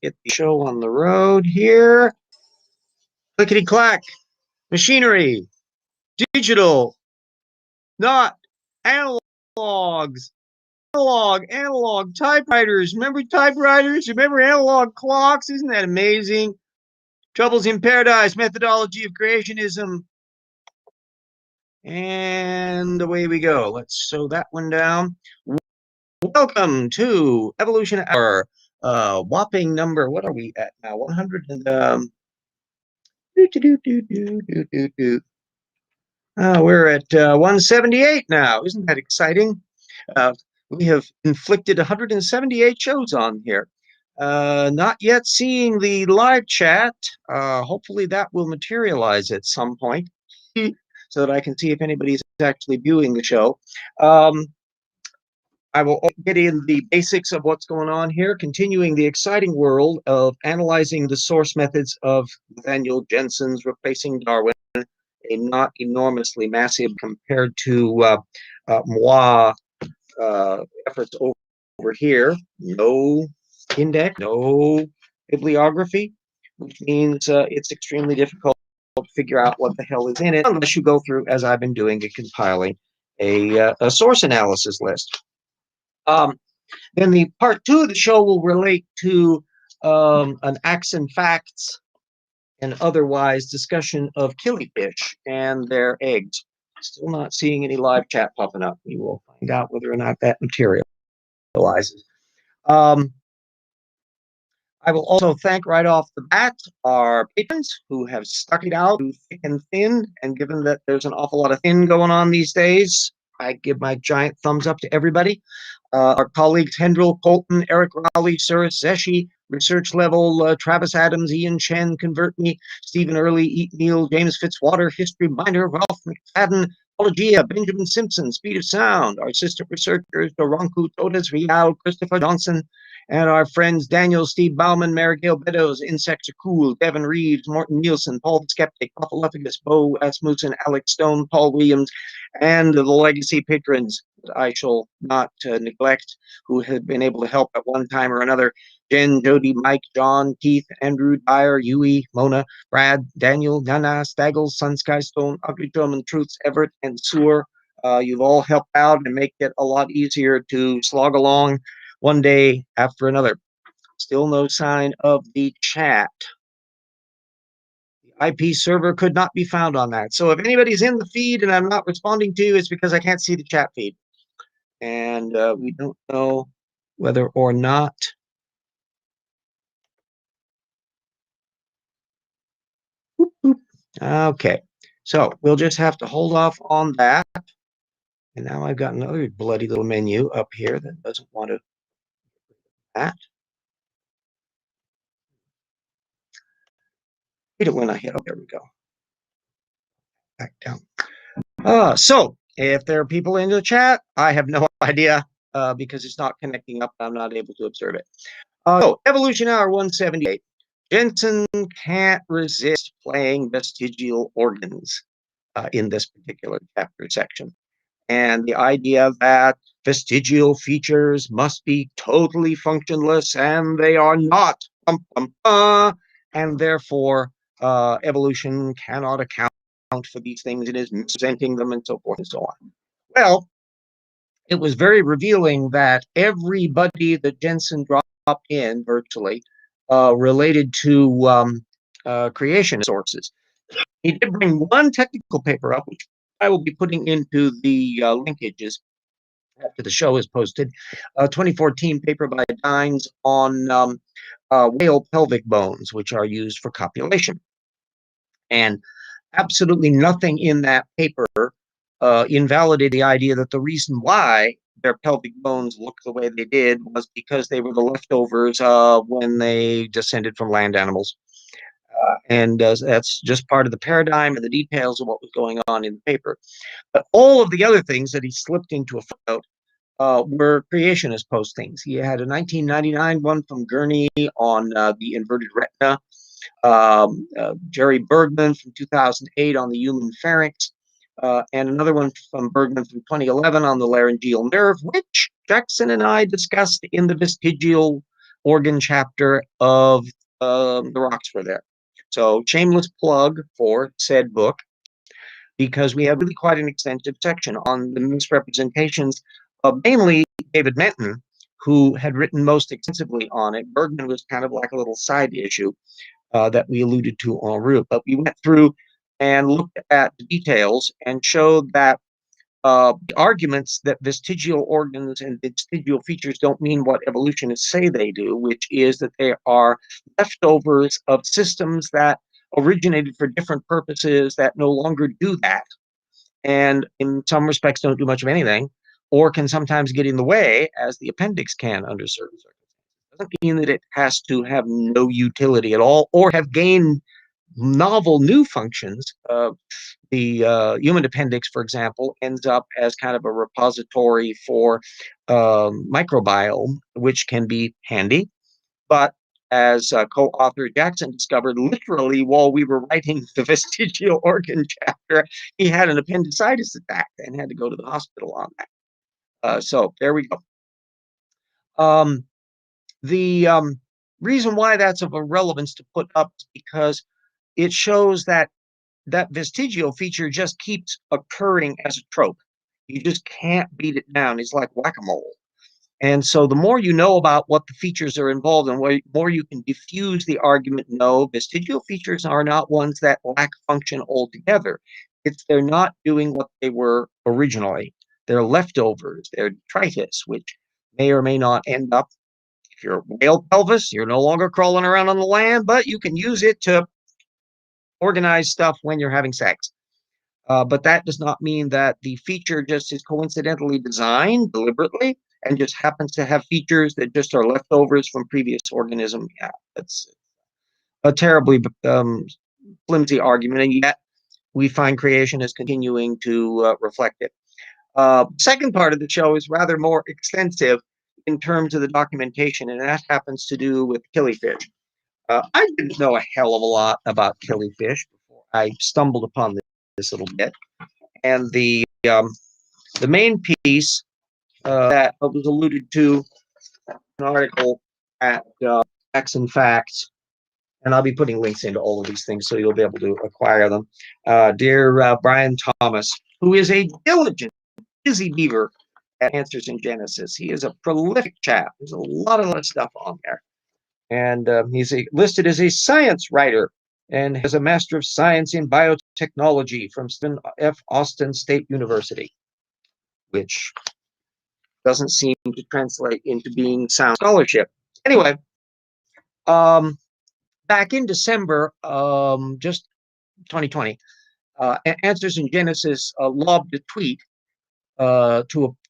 get the show on the road here. Clickety clack. Machinery. Digital. Not analogs. Analog typewriters. Remember typewriters? Remember analog clocks? Isn't that amazing? Troubles in Paradise, methodology of creationism. And away we go. Let's sew that one down. Welcome to Evolution Hour. Whopping number, what are we at now? 100 and we're at 178 now. Isn't that exciting? We have inflicted 178 shows on here. Not yet seeing the live chat. Hopefully that will materialize at some point so that I can see if anybody's actually viewing the show. I will get in the basics of what's going on here, continuing the exciting world of analyzing the source methods of Nathaniel Jensen's Replacing Darwin, a not enormously massive compared to moi efforts over here. No index, no bibliography, which means it's extremely difficult to figure out what the hell is in it unless you go through, as I've been doing, and compiling a source analysis list. Then the part 2 of the show will relate to an acts and facts and otherwise discussion of killifish and their eggs. Still not seeing any live chat popping up. We will find out whether or not that materializes. I will also thank right off the bat our patrons who have stuck it out through thick and thin, and given that there's an awful lot of thin going on these days, I give my giant thumbs up to everybody. Our colleagues Hendril, Colton, Eric Rowley, Cyrus Zeshi, Research Level, Travis Adams, Ian Chen, Convert Me, Stephen Early, Eat Neil, James Fitzwater, History Binder, Ralph McFadden, Apologia, Benjamin Simpson, Speed of Sound, our assistant researchers, Doronku Todas Rial, Christopher Johnson, and our friends Daniel, Steve Bauman, Marigale Beddoes, Insects Are Cool, Devin Reeves, Morton Nielsen, Paul the Skeptic, Puffaluffagus, Bo Asmussen, Alex Stone, Paul Williams, and the legacy patrons that I shall not neglect, who have been able to help at one time or another: Jen, Jody, Mike, John, Keith, Andrew, Dyer, Yui, Mona, Brad, Daniel, Nana, Staggles, Sunsky Stone, Ugly Drum and Truths, Everett, and Sewer. You've all helped out and make it a lot easier to slog along one day after another. Still no sign of the chat. The IP server could not be found on that. So if anybody's in the feed and I'm not responding to you, it's because I can't see the chat feed. And we don't know whether or not okay, so we'll just have to hold off on that. And now I've got another bloody little menu up here that doesn't want to that. Hit it when I hit. Oh, there we go. Back down. So if there are people in the chat, I have no idea because it's not connecting up. I'm not able to observe it. So Evolution Hour 178. Jensen can't resist playing vestigial organs in this particular chapter section. And the idea that vestigial features must be totally functionless, and they are not, and therefore evolution cannot account for these things. It is presenting them and so forth and so on. Well, it was very revealing that everybody that Jensen dropped in virtually related to creation sources. He did bring one technical paper up, which I will be putting into the linkages after the show is posted. A 2014 paper by Dines on whale pelvic bones, which are used for copulation. And absolutely nothing in that paper invalidated the idea that the reason why their pelvic bones looked the way they did was because they were the leftovers when they descended from land animals. And that's just part of the paradigm and the details of what was going on in the paper. But all of the other things that he slipped into a footnote were creationist postings. He had a 1999 one from Gurney on the inverted retina, Jerry Bergman from 2008 on the human pharynx, and another one from Bergman from 2011 on the laryngeal nerve, which Jackson and I discussed in the vestigial organ chapter of the Roxford there. So shameless plug for said book, because we have really quite an extensive section on the misrepresentations of mainly David Menton, who had written most extensively on it. Bergman was kind of like a little side issue that we alluded to en route. But we went through and looked at the details and showed that the arguments that vestigial organs and vestigial features don't mean what evolutionists say they do, which is that they are leftovers of systems that originated for different purposes that no longer do that, and in some respects don't do much of anything, or can sometimes get in the way, as the appendix can under certain circumstances. Doesn't mean that it has to have no utility at all or have gained novel new functions. The human appendix, for example, ends up as kind of a repository for microbiome, which can be handy. But as co-author Jackson discovered, literally while we were writing the vestigial organ chapter, he had an appendicitis attack and had to go to the hospital on that. So there we go. The reason why that's of a relevance to put up is because it shows that that vestigial feature just keeps occurring as a trope. You just can't beat it down. It's like whack-a-mole. And so the more you know about what the features are involved in, the more you can diffuse the argument, no, vestigial features are not ones that lack function altogether. It's they're not doing what they were originally. They're leftovers. They're detritus, which may or may not end up, if you're a whale pelvis, you're no longer crawling around on the land, but you can use it to organize stuff when you're having sex. But that does not mean that the feature just is coincidentally designed deliberately and just happens to have features that just are leftovers from previous organism. Yeah, that's a terribly flimsy argument, and yet we find creation is continuing to reflect it. Second part of the show is rather more extensive in terms of the documentation, and that happens to do with killifish. I didn't know a hell of a lot about killifish before I stumbled upon this little bit. And the main piece that was alluded to in an article at Facts and Facts, and I'll be putting links into all of these things so you'll be able to acquire them. Dear Brian Thomas, who is a diligent, busy beaver at Answers in Genesis. He is a prolific chap. There's a lot of stuff on there. And he's listed as a science writer and has a Master of Science in Biotechnology from Stephen F. Austin State University, which doesn't seem to translate into being sound scholarship. Anyway, back in December, just 2020, Answers in Genesis lobbed a tweet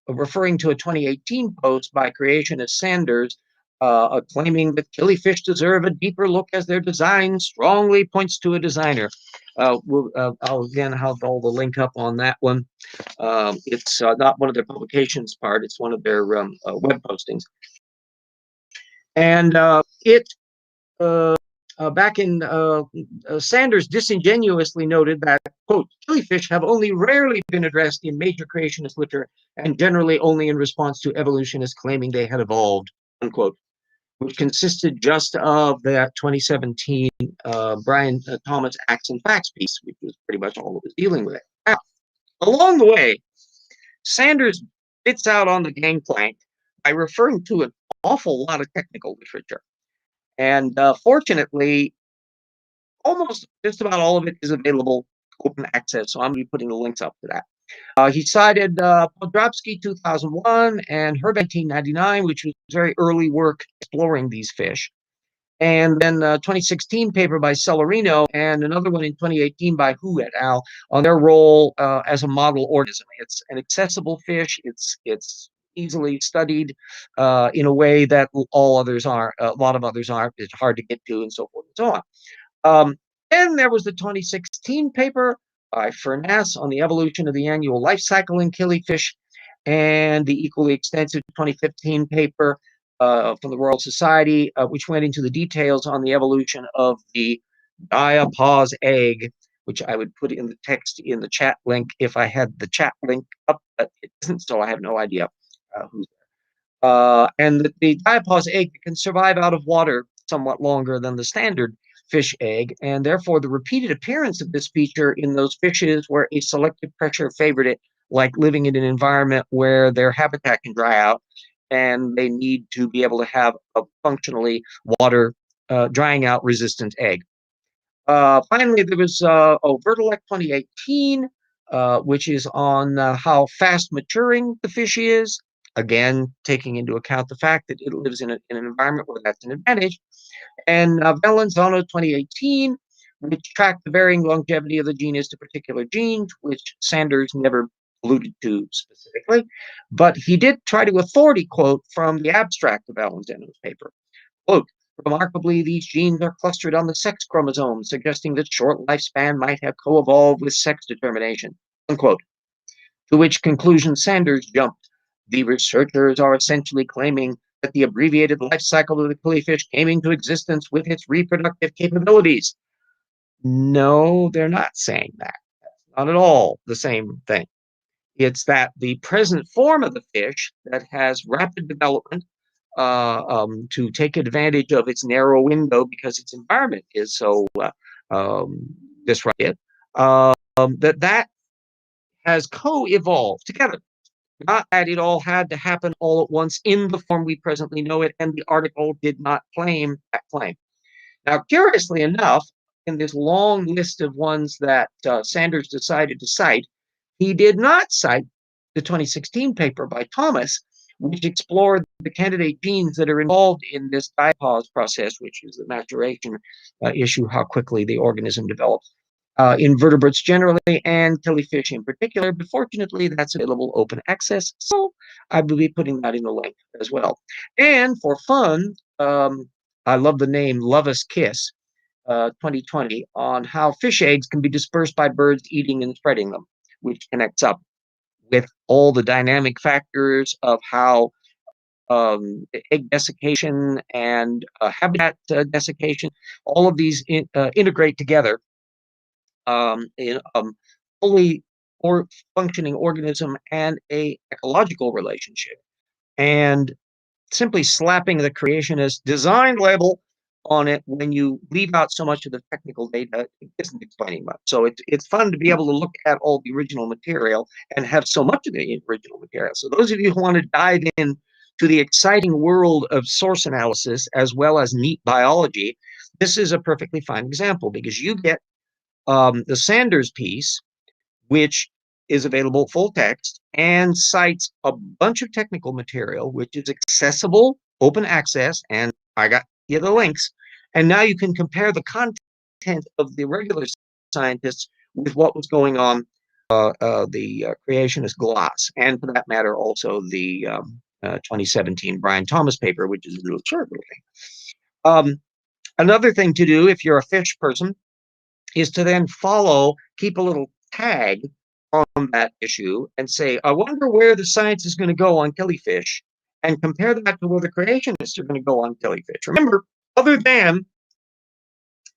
referring to a 2018 post by creationist Sanders, claiming that killifish deserve a deeper look as their design strongly points to a designer. I'll again have all the link up on that one. It's not one of their publications part, it's one of their web postings. And back in Sanders disingenuously noted that, quote, killifish have only rarely been addressed in major creationist literature and generally only in response to evolutionists claiming they had evolved, unquote, which consisted just of that 2017 Brian Thomas Acts and Facts piece, which was pretty much all it was dealing with. Now, along the way, Sanders bits out on the gangplank by referring to an awful lot of technical literature. And fortunately, almost just about all of it is available open access. So I'm going to be putting the links up to that. He cited Podrobsky 2001 and Herb 1999, which was very early work exploring these fish. And then a 2016 paper by Celerino and another one in 2018 by Hu et al. On their role as a model organism. It's an accessible fish. It's easily studied in a way that all others are. A lot of others aren't. It's hard to get to, and so forth and so on. Then there was the 2016 paper by Furness on the evolution of the annual life cycle in killifish, and the equally extensive 2015 paper from the Royal Society, which went into the details on the evolution of the diapause egg, which I would put in the text in the chat link if I had the chat link up, but it isn't, so I have no idea who's there. And the diapause egg can survive out of water somewhat longer than the standard fish egg, and therefore the repeated appearance of this feature in those fishes where a selective pressure favored it, like living in an environment where their habitat can dry out and they need to be able to have a functionally water drying out resistant egg. Finally, there was Vertilec 2018, which is on how fast maturing the fish is. Again, taking into account the fact that it lives in an environment where that's an advantage. And Valenzuela 2018, which tracked the varying longevity of the genus to particular genes, which Sanders never alluded to specifically. But he did try to authority quote from the abstract of Valenzuela's paper. Quote, remarkably, these genes are clustered on the sex chromosome, suggesting that short lifespan might have co-evolved with sex determination, unquote. To which conclusion Sanders jumped. The researchers are essentially claiming that the abbreviated life cycle of the killifish came into existence with its reproductive capabilities. No, they're not saying that. That's not at all the same thing. It's that the present form of the fish that has rapid development to take advantage of its narrow window because its environment is so disrupted, that has co-evolved together. Not that it all had to happen all at once in the form we presently know it, and the article did not claim that claim. Now, curiously enough, in this long list of ones that Sanders decided to cite, he did not cite the 2016 paper by Thomas, which explored the candidate genes that are involved in this diapause process, which is the maturation issue, how quickly the organism develops. Invertebrates generally and killifish in particular, but fortunately that's available open access, so I will be putting that in the link as well. And for fun, I love the name Love Us Kiss 2020 on how fish eggs can be dispersed by birds eating and spreading them, which connects up with all the dynamic factors of how egg desiccation and habitat desiccation, all of these integrate together in a fully or functioning organism and a ecological relationship. And simply slapping the creationist design label on it when you leave out so much of the technical data, it isn't explaining much. So it's fun to be able to look at all the original material and have so much of the original material. So those of you who want to dive in to the exciting world of source analysis as well as neat biology, this is a perfectly fine example because you get the Sanders piece, which is available full text and cites a bunch of technical material, which is accessible, open access, and I got you the links. And now you can compare the content of the regular scientists with what was going on the creationist gloss, and for that matter, also the 2017 Brian Thomas paper, which is a little short thing. Another thing to do if you're a fish person is to then keep a little tag on that issue and say, I wonder where the science is going to go on killifish, and compare that to where the creationists are going to go on killifish. Remember, other than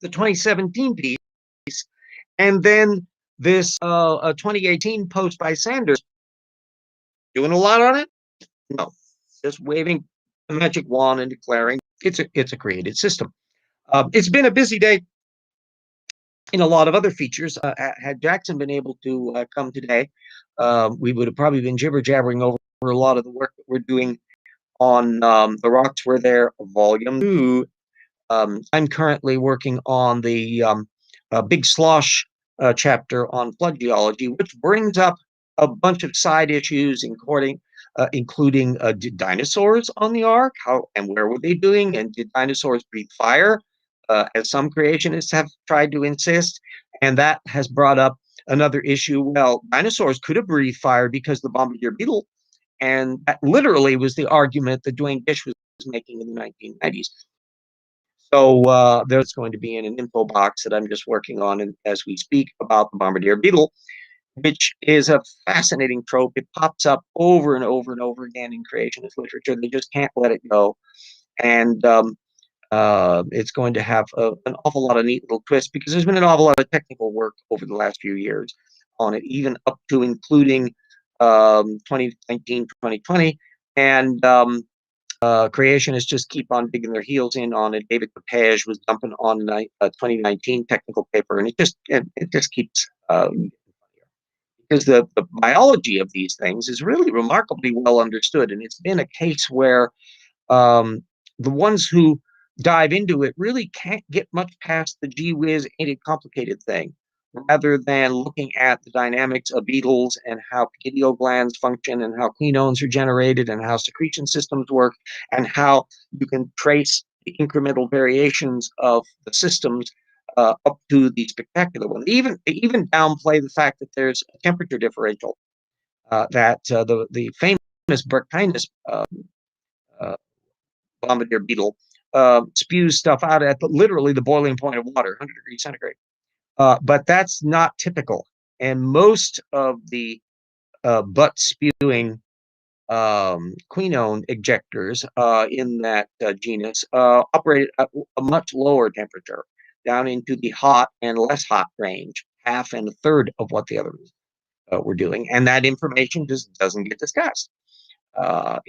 the 2017 piece and then this 2018 post by Sanders, doing a lot on it? No, just waving a magic wand and declaring it's a created system. It's been a busy day in a lot of other features. Had Jackson been able to come today, we would have probably been jibber-jabbering over a lot of the work that we're doing on The Rocks Were There, Volume 2. I'm currently working on the Big Slosh chapter on flood geology, which brings up a bunch of side issues, including did dinosaurs on the ark? How and where were they doing? And did dinosaurs breathe fire? As some creationists have tried to insist. And that has brought up another issue. Well, dinosaurs could have breathed fire because the bombardier beetle. And that literally was the argument that Dwayne Gish was making in the 1990s. So there's going to be in an info box that I'm just working on as we speak about the bombardier beetle, which is a fascinating trope. It pops up over and over and over again in creationist literature. They just can't let it go. And it's going to have an awful lot of neat little twists because there's been an awful lot of technical work over the last few years on it, even up to including 2019, 2020. And Creationists just keep on digging their heels in on it. David Lepage was dumping on a 2019 technical paper, and it just keeps because the biology of these things is really remarkably well understood, and it's been a case where the ones who dive into it really can't get much past the gee whiz, ain't it complicated thing, rather than looking at the dynamics of beetles and how pineal glands function and how quinones are generated and how secretion systems work and how you can trace the incremental variations of the systems up to the spectacular one. They even downplay the fact that there's a temperature differential, that the famous Burkinus uh, bombardier beetle spews stuff out at literally the boiling point of water, 100 degrees centigrade. But that's not typical. And most of the butt spewing quinone ejectors in that genus operate at a much lower temperature, down into the hot and less hot range, half and a third of what the others were doing. And that information just doesn't get discussed. So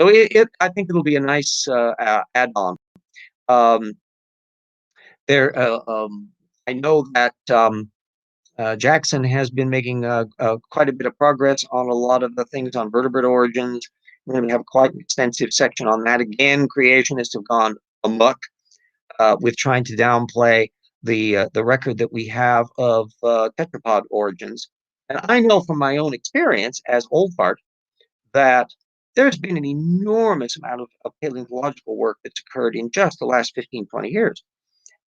I think it'll be a nice add-on. I know that Jackson has been making quite a bit of progress on a lot of the things on vertebrate origins. We're going to have quite an extensive section on that. Again, creationists have gone amok with trying to downplay the record that we have of tetrapod origins. And I know from my own experience as old fart that there's been an enormous amount of paleontological work that's occurred in just the last 15, 20 years.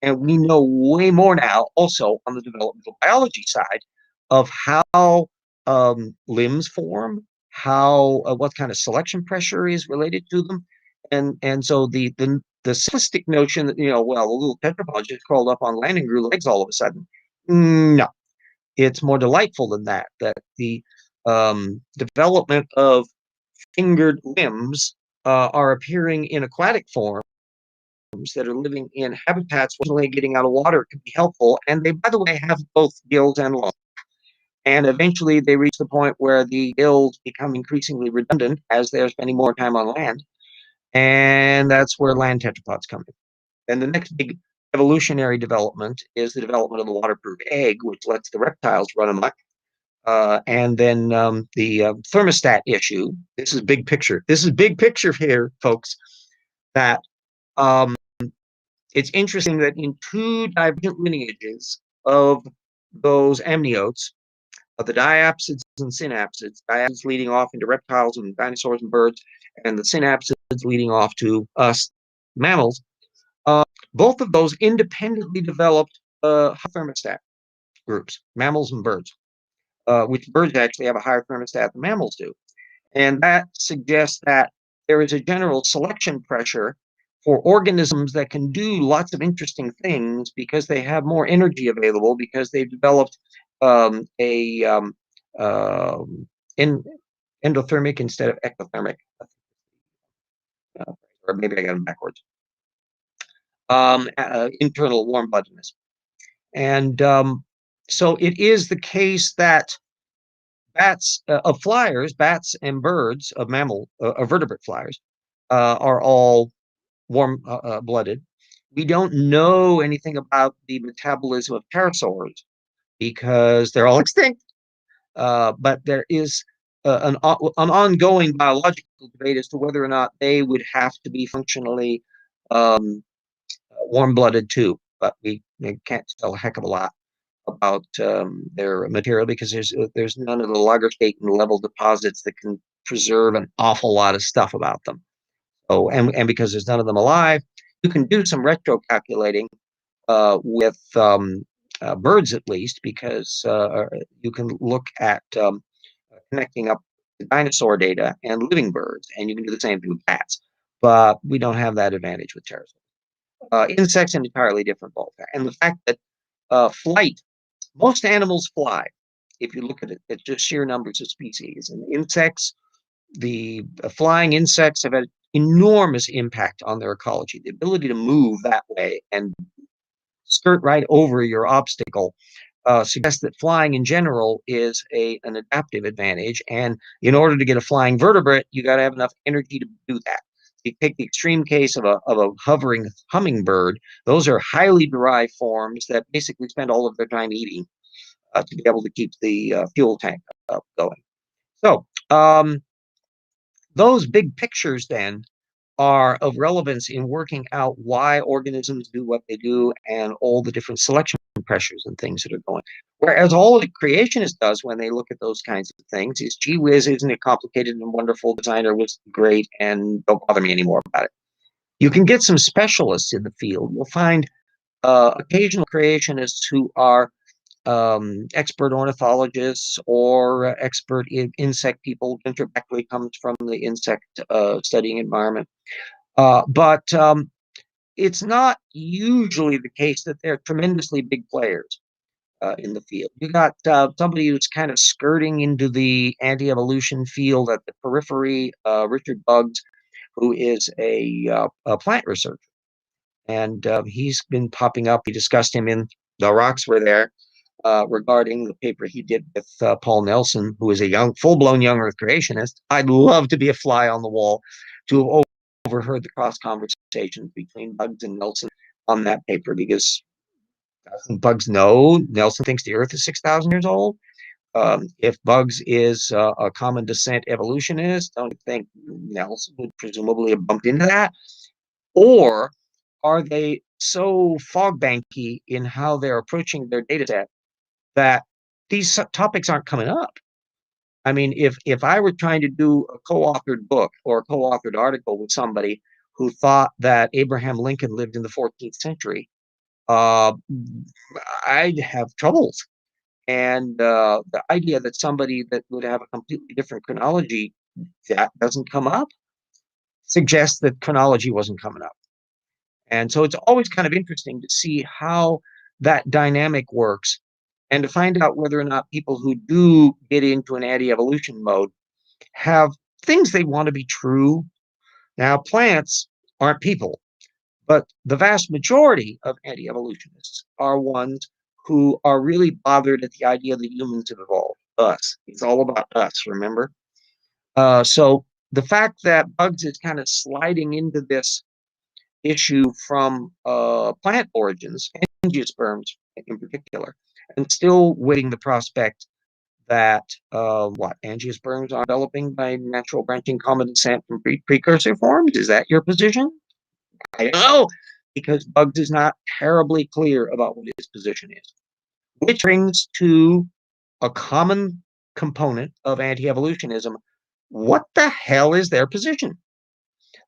And we know way more now also on the developmental biology side of how limbs form, how what kind of selection pressure is related to them. And so the simplistic notion that, well, a little tetrapod just crawled up on land and grew legs all of a sudden. No, it's more delightful than that, that the development of fingered limbs are appearing in aquatic form that are living in habitats where getting out of water can be helpful. And they, by the way, have both gills and lungs. And eventually they reach the point where the gills become increasingly redundant as they're spending more time on land. And that's where land tetrapods come in. And the next big evolutionary development is the development of the waterproof egg, which lets the reptiles run amok. And then the thermostat issue. This is big picture. This is big picture here, folks, that it's interesting that in two divergent lineages of those amniotes, of the diapsids and synapsids, diapsids leading off into reptiles and dinosaurs and birds, and the synapsids leading off to us mammals, both of those independently developed thermostat groups, mammals and birds, which birds actually have a higher thermostat than mammals do. And that suggests that there is a general selection pressure for organisms that can do lots of interesting things because they have more energy available, because they've developed endothermic instead of ectothermic. Or maybe I got them backwards. Internal warm-bloodedness. And so it is the case that bats of flyers, bats and birds of vertebrate flyers are all warm-blooded. We don't know anything about the metabolism of pterosaurs because they're all extinct. But there is an ongoing biological debate as to whether or not they would have to be functionally warm-blooded too. But we can't tell a heck of a lot about their material because there's none of the lagerstätten level deposits that can preserve an awful lot of stuff about them. So, and because there's none of them alive, you can do some retro calculating with birds at least, because you can look at connecting up the dinosaur data and living birds, and you can do the same thing with bats. But we don't have that advantage with pterosaurs. Insects, an entirely different ballpark. And the fact that flight, most animals fly, if you look at it, it's just sheer numbers of species. And insects, the flying insects have had enormous impact on their ecology. The ability to move that way and skirt right over your obstacle suggests that flying in general is an adaptive advantage. And in order to get a flying vertebrate, you got to have enough energy to do that. you take the extreme case of a hovering hummingbird. Those are highly derived forms that basically spend all of their time eating to be able to keep the fuel tank going. So those big pictures then are of relevance in working out why organisms do what they do and all the different selection pressures and things that are going. Whereas all the creationist does when they look at those kinds of things is, gee whiz, isn't it complicated and wonderful? Designer was great, and don't bother me anymore about it. You can get some specialists in the field. You'll find occasional creationists who are expert ornithologists or expert insect people. Winter Beckley comes from the insect studying environment. But it's not usually the case that they're tremendously big players in the field. You got somebody who's kind of skirting into the anti-evolution field at the periphery, Richard Buggs, who is a plant researcher. And he's been popping up. We discussed him in The Rocks Were There regarding the paper he did with Paul Nelson, who is a young, full-blown young Earth creationist. I'd love to be a fly on the wall to have overheard the cross conversations between Buggs and Nelson on that paper, because doesn't Buggs know Nelson thinks the Earth is 6,000 years old? If Buggs is a common descent evolutionist, don't you think Nelson would presumably have bumped into that? Or are they so fog banky in how they're approaching their data set that these topics aren't coming up? I mean, if I were trying to do a co-authored book or a co-authored article with somebody who thought that Abraham Lincoln lived in the 14th century, I'd have troubles. And the idea that somebody that would have a completely different chronology, that doesn't come up, suggests that chronology wasn't coming up. And so it's always kind of interesting to see how that dynamic works and to find out whether or not people who do get into an anti-evolution mode have things they want to be true. Now, plants aren't people, but the vast majority of anti-evolutionists are ones who are really bothered at the idea that humans have evolved. Us. It's all about us, remember? So the fact that Buggs is kind of sliding into this issue from plant origins, angiosperms in particular, and still weighing the prospect that angiosperms are developing by natural branching common descent from precursor forms. Is that your position? I don't know, because Buggs is not terribly clear about what his position is, which brings to a common component of anti-evolutionism. What the hell is their position?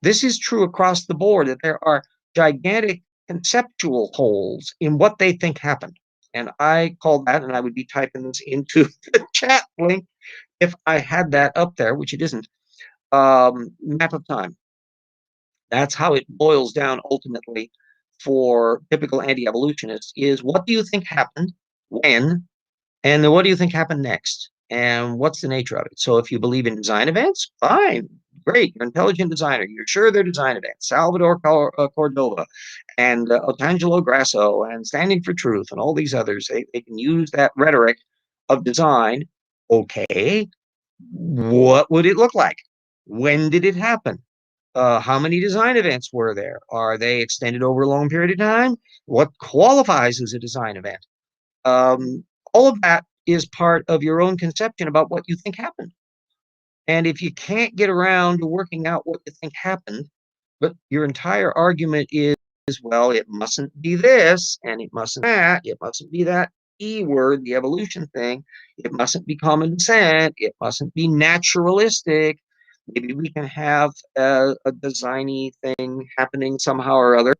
This is true across the board, that there are gigantic conceptual holes in what they think happened. And I call that, and I would be typing this into the chat link if I had that up there, which it isn't, map of time. That's how it boils down ultimately for typical anti-evolutionists, is what do you think happened, when, and then what do you think happened next? And what's the nature of it? So if you believe in design events, fine, great. You're an intelligent designer. You're sure they're design events. Salvador Cordova and Otangelo Grasso and Standing for Truth and all these others, they can use that rhetoric of design. Okay, what would it look like? When did it happen? How many design events were there? Are they extended over a long period of time? What qualifies as a design event? All of that is part of your own conception about what you think happened. And if you can't get around to working out what you think happened, but your entire argument is, well, it mustn't be this, and it mustn't that, it mustn't be that E word, the evolution thing, it mustn't be common descent, it mustn't be naturalistic, maybe we can have a designy thing happening somehow or other.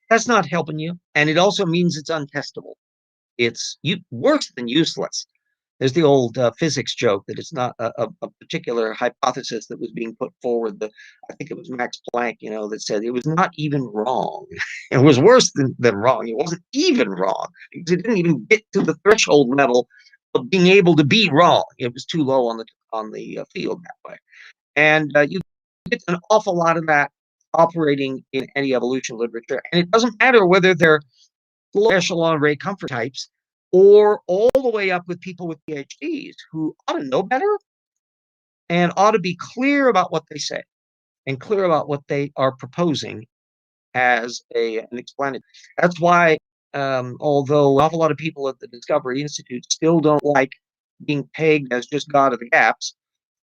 That's not helping you. And it also means it's untestable. It's worse than useless. There's the old physics joke that it's not a particular hypothesis that was being put forward. I think it was Max Planck, that said it was not even wrong. It was worse than wrong. It wasn't even wrong, because it didn't even get to the threshold level of being able to be wrong. It was too low on the field that way. And you get an awful lot of that operating in any evolution literature. And it doesn't matter whether they're low echelon Ray Comfort types or all the way up with people with PhDs who ought to know better and ought to be clear about what they say and clear about what they are proposing as an explanation. That's why, although an awful lot of people at the Discovery Institute still don't like being pegged as just God of the gaps,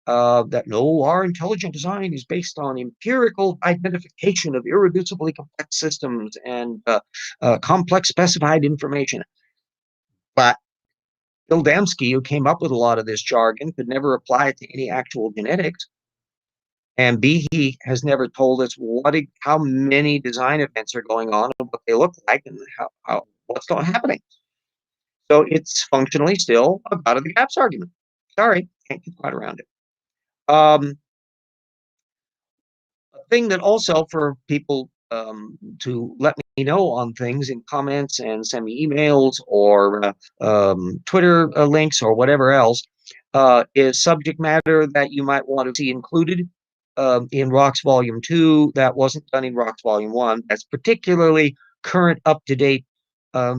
that no, our intelligent design is based on empirical identification of irreducibly complex systems and complex specified information. But Bill Dembski, who came up with a lot of this jargon, could never apply it to any actual genetics. And B, he has never told us how many design events are going on and what they look like and what's happening. So it's functionally still a God of the gaps argument. Sorry, can't get quite around it. A thing that also for people to let me know on things in comments and send me emails or Twitter links or whatever else is subject matter that you might want to see included in Rocks Volume 2 that wasn't done in Rocks Volume 1. That's particularly current, up-to-date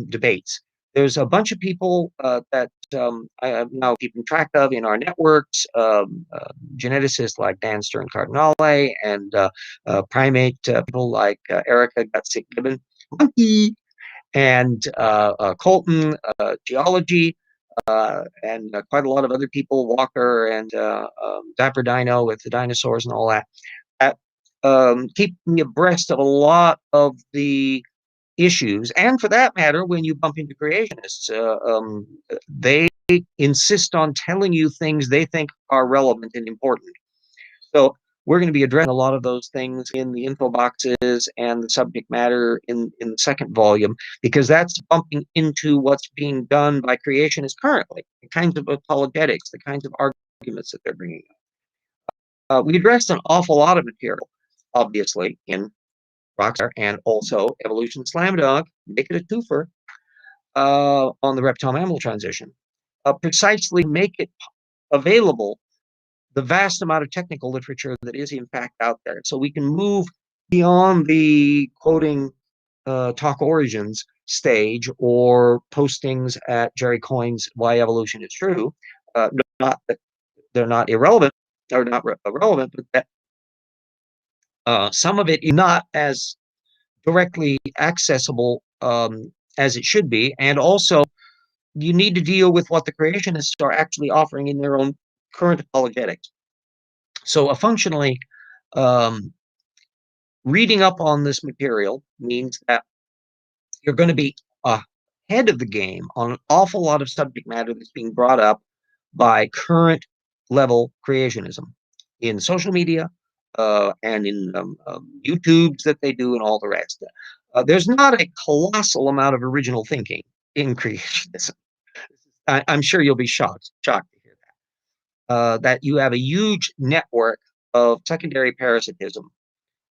debates. There's a bunch of people that I am now keeping track of in our networks, geneticists like Dan Stern-Cardinale and primate people like Erica Gutsick-Gibbon, Monkey, and Colton, geology, and quite a lot of other people, Walker and Dapper Dino with the dinosaurs and all that, keep me abreast of a lot of the issues. And for that matter, when you bump into creationists, they insist on telling you things they think are relevant and important. So we're going to be addressing a lot of those things in the info boxes and the subject matter in the second volume, because that's bumping into what's being done by creationists currently, the kinds of apologetics, the kinds of arguments that they're bringing up. We addressed an awful lot of material, obviously, in Rockstar and also Evolution Slam Dunk, make it a twofer, on the reptile mammal transition. Precisely make it available the vast amount of technical literature that is in fact out there. So we can move beyond the quoting talk origins stage or postings at Jerry Coyne's Why Evolution is True. Not that they're not irrelevant or not irrelevant, but that some of it is not as directly accessible as it should be. And also, you need to deal with what the creationists are actually offering in their own current apologetics. So functionally, reading up on this material means that you're going to be ahead of the game on an awful lot of subject matter that's being brought up by current level creationism in social media and in YouTubes that they do and all the rest. There's not a colossal amount of original thinking in creationism. I'm sure you'll be shocked to hear that. That you have a huge network of secondary parasitism.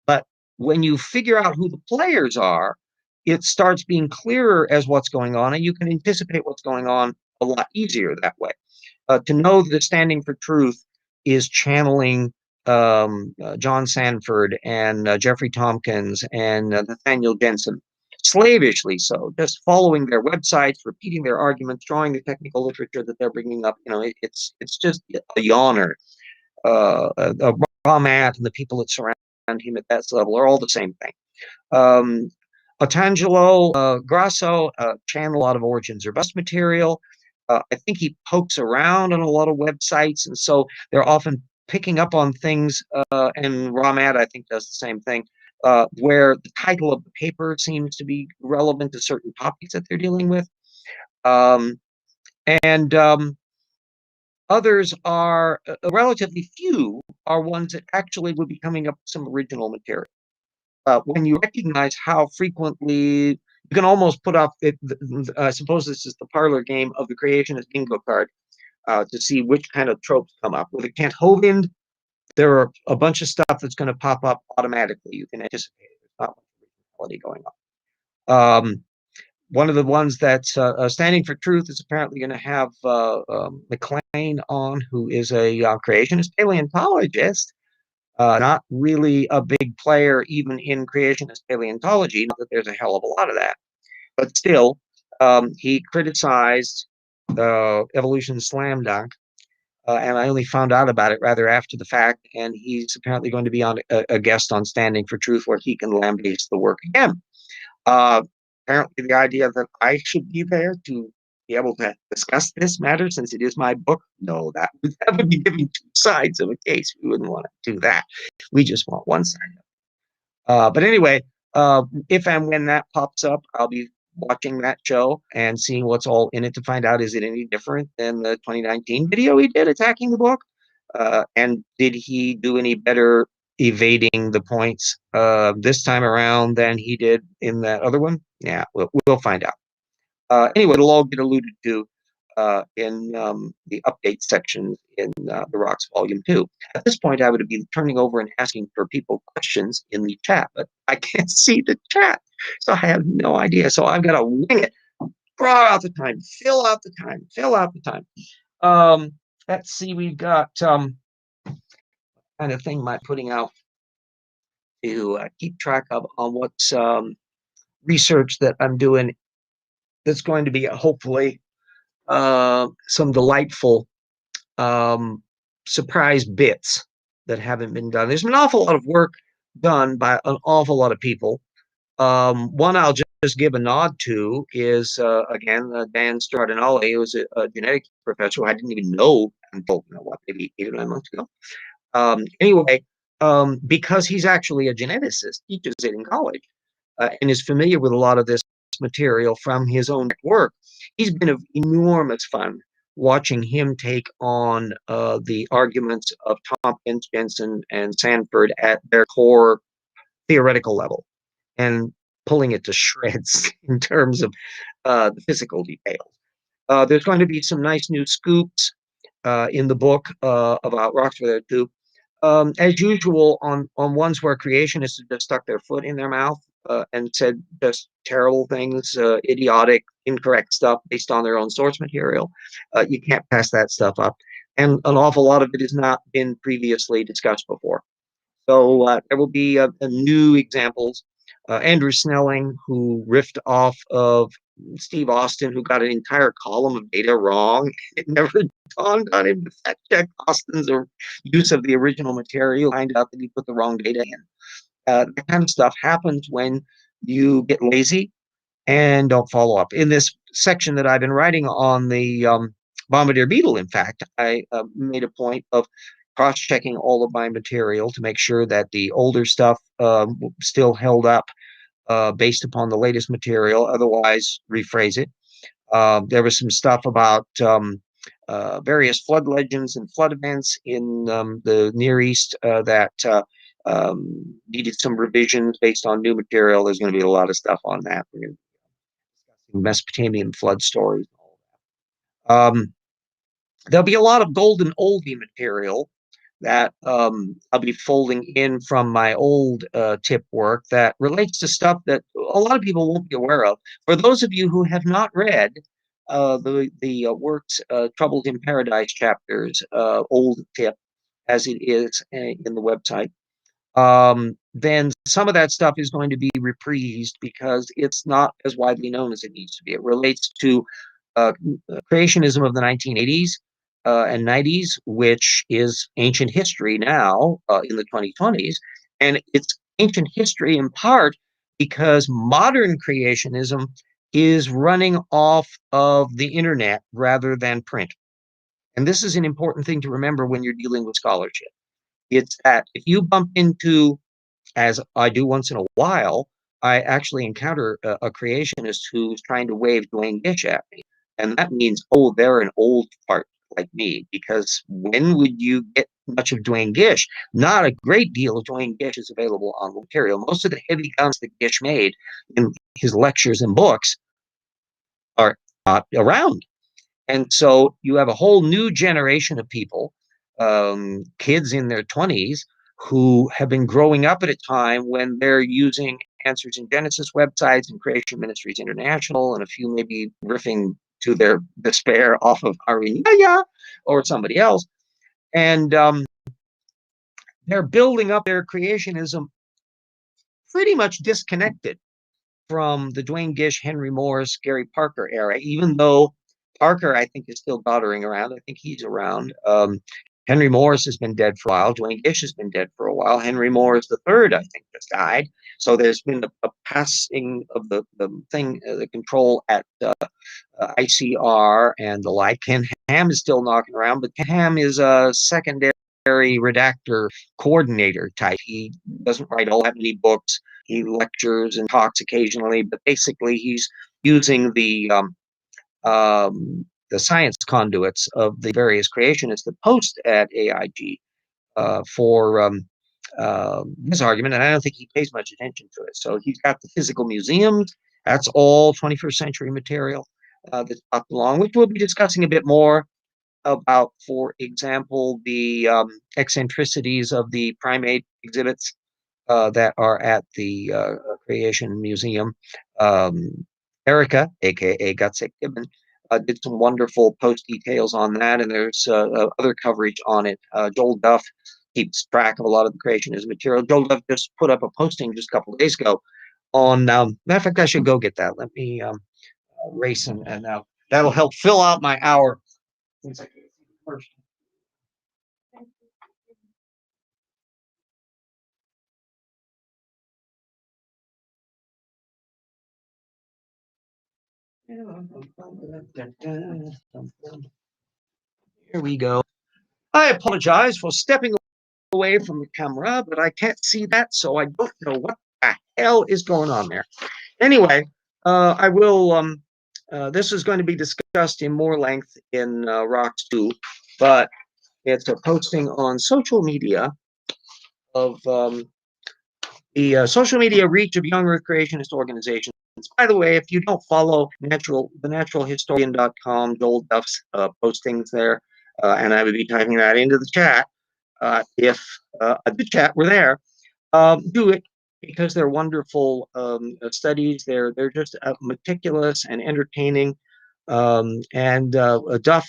But when you figure out who the players are, it starts being clearer as what's going on, and you can anticipate what's going on a lot easier that way. To know that Standing for Truth is channeling John Sanford and Jeffrey Tompkins and Nathaniel Jensen, slavishly so, just following their websites, repeating their arguments, drawing the technical literature that they're bringing up. It's just a yawner. Ramat and the people that surround him at that level are all the same thing. Otangelo Grasso channel a lot of Origins or Bust material. I think he pokes around on a lot of websites, and so they're often picking up on things, and Ramat, I think, does the same thing, where the title of the paper seems to be relevant to certain topics that they're dealing with. And others are, relatively few, are ones that actually would be coming up with some original material. When you recognize how frequently you can almost put up it, I suppose this is the parlor game of the creationist bingo card, to see which kind of tropes come up. With a Kent Hovind, there are a bunch of stuff that's going to pop up automatically. You can anticipate it. There's not much originality going on. One of the ones that's Standing for Truth is apparently going to have McLean on, who is a creationist paleontologist. Not really a big player even in creationist paleontology, not that there's a hell of a lot of that. But still, he criticized Evolution Slam Dunk and I only found out about it rather after the fact. And he's apparently going to be on a guest on Standing for Truth, where he can lambaste the work again. Apparently, the idea that I should be there to be able to discuss this matter, since it is my book, no, that would be giving two sides of a case. We wouldn't want to do that. We just want one side. But anyway, if and when that pops up, I'll be watching that show and seeing what's all in it to find out, is it any different than the 2019 video he did attacking the book? And did he do any better evading the points this time around than he did in that other one? Yeah, we'll find out. Anyway, it'll all get alluded to in the update section in the Rocks Volume 2. At this point, I would be turning over and asking for people questions in the chat, but I can't see the chat, so I have no idea. So I've got to wing it, draw out the time, fill out the time, fill out the time. Let's see, we've got kind of thing am I putting out to keep track of on what's research that I'm doing that's going to be hopefully some delightful surprise bits that haven't been done. There's been an awful lot of work done by an awful lot of people. One I'll just give a nod to is, again, Dan Stradinali, who was a genetics professor who I didn't even know until, maybe 8 or 9 months ago. Anyway, because he's actually a geneticist, teaches it in college, and is familiar with a lot of this material from his own work. He's been of enormous fun watching him take on the arguments of Tompkins, Jensen, and Sanford at their core theoretical level, and pulling it to shreds in terms of the physical details. There's going to be some nice new scoops in the book about rocks for their too. As usual, on ones where creationists have just stuck their foot in their mouth and said just terrible things, idiotic, incorrect stuff based on their own source material. You can't pass that stuff up. And an awful lot of it has not been previously discussed before. So there will be new examples. Andrew Snelling, who riffed off of Steve Austin, who got an entire column of data wrong. It never dawned on him to fact check Austin's use of the original material, find out that he put the wrong data in. That kind of stuff happens when you get lazy and don't follow up. In this section that I've been writing on the bombardier beetle, in fact, I made a point of cross-checking all of my material to make sure that the older stuff still held up based upon the latest material, otherwise rephrase it. There was some stuff about various flood legends and flood events in the Near East that needed some revisions based on new material. There's going to be a lot of stuff on that. We're going to be discussing Mesopotamian flood stories. There'll be a lot of golden oldie material that I'll be folding in from my old tip work that relates to stuff that a lot of people won't be aware of. For those of you who have not read the works Troubles in Paradise chapters, old tip as it is in the website, then some of that stuff is going to be reprised because it's not as widely known as it needs to be. It relates to creationism of the 1980s and 90s, which is ancient history now in the 2020s. And it's ancient history in part because modern creationism is running off of the internet rather than print. And this is an important thing to remember when you're dealing with scholarship. It's that if you bump into, as I do once in a while, I actually encounter a creationist who's trying to wave Dwayne Gish at me. And that means, oh, they're an old fart like me, because when would you get much of Dwayne Gish? Not a great deal of Dwayne Gish is available on material. Most of the heavy guns that Gish made in his lectures and books are not around. And so you have a whole new generation of people, kids in their 20s, who have been growing up at a time when they're using Answers in Genesis websites and Creation Ministries International, and a few maybe riffing to their despair off of Harin Yaya or somebody else. And they're building up their creationism pretty much disconnected from the Dwayne Gish, Henry Morris, Gary Parker era, even though Parker, I think, is still doddering around. I think he's around. Henry Morris has been dead for a while. Dwayne Gish has been dead for a while. Henry Morris III, I think, just died. So there's been a passing of the thing, the control at ICR and the like. Ken Ham is still knocking around, but Ken Ham is a secondary redactor coordinator type. He doesn't write all that many books. He lectures and talks occasionally, but basically he's using the science conduits of the various creationists that post at AiG for his argument, and I don't think he pays much attention to it. So he's got the physical museums. That's all 21st century material that's up along, which we'll be discussing a bit more about, for example, the eccentricities of the primate exhibits that are at the Creation Museum. Erica, aka Gutsick Gibbon, did some wonderful post details on that, and there's other coverage on it. Joel Duff keeps track of a lot of the creationist material. Joel Duff just put up a posting just a couple of days ago on. Matter of fact, I should go get that. Let me race and now that'll help fill out my hour. First. Here we go. I apologize for stepping away from the camera, but I can't see that, so I don't know what the hell is going on there. Anyway, I will. This is going to be discussed in more length in Rocks 2, but it's a posting on social media of the social media reach of young Earth creationist organizations. By the way, if you don't follow thenaturalhistorian.com, Joel Duff's postings there, and I would be typing that into the chat if the chat were there, do it, because they're wonderful studies. They're just meticulous and entertaining. And Duff